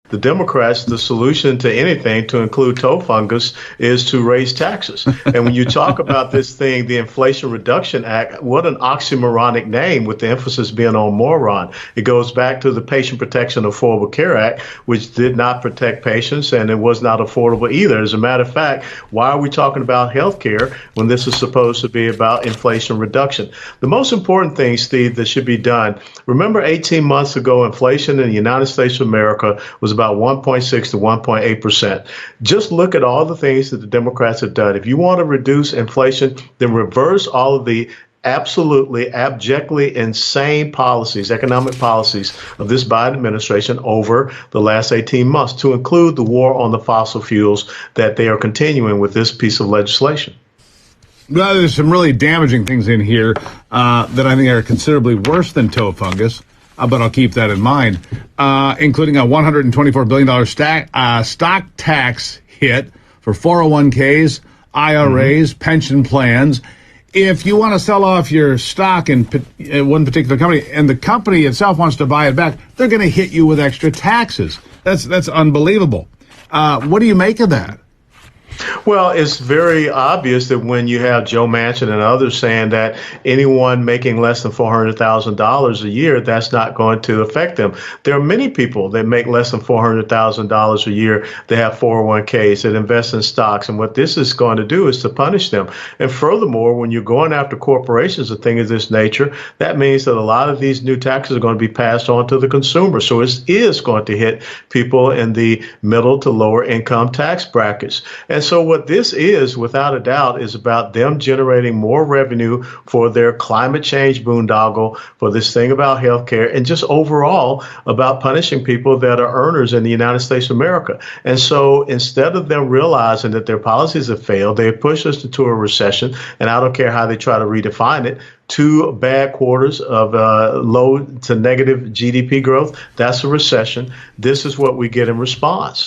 the Democrats, the solution to anything, to include toe fungus, is to raise taxes. And when you talk about this thing, the Inflation Reduction Act, what an oxymoronic name, with the emphasis being on moron. It goes back to the Patient Protection Affordable Care Act, which did not protect patients, and it was not affordable either. As a matter of fact, why are we talking about health care when this is supposed to be about inflation reduction? The most important thing, Steve, that should be done, remember 18 months ago, inflation in the United States of America was about 1.6 to 1.8%. Just look at all the things that the Democrats have done. If you want to reduce inflation, then reverse all of the absolutely abjectly insane policies, economic policies of this Biden administration over the last 18 months, to include the war on the fossil fuels that they are continuing with this piece of legislation. Well, there's some really damaging things in here that I think are considerably worse than toe fungus. But I'll keep that in mind, including a $124 billion stock tax hit for 401ks, IRAs, pension plans. If you want to sell off your stock in one particular company and the company itself wants to buy it back, they're going to hit you with extra taxes. That's unbelievable. What do you make of that? Well, it's very obvious that when you have Joe Manchin and others saying that anyone making less than $400,000 a year, that's not going to affect them. There are many people that make less than $400,000 a year that have 401ks, that invest in stocks. And what this is going to do is to punish them. And furthermore, when you're going after corporations, a thing of this nature, that means that a lot of these new taxes are going to be passed on to the consumer. So it is going to hit people in the middle to lower income tax brackets. And so what this is, without a doubt, is about them generating more revenue for their climate change boondoggle, for this thing about healthcare, and just overall about punishing people that are earners in the United States of America. And so instead of them realizing that their policies have failed, they have pushed us into a recession. And I don't care how they try to redefine it. 2 bad quarters of low to negative GDP growth. That's a recession. This is what we get in response.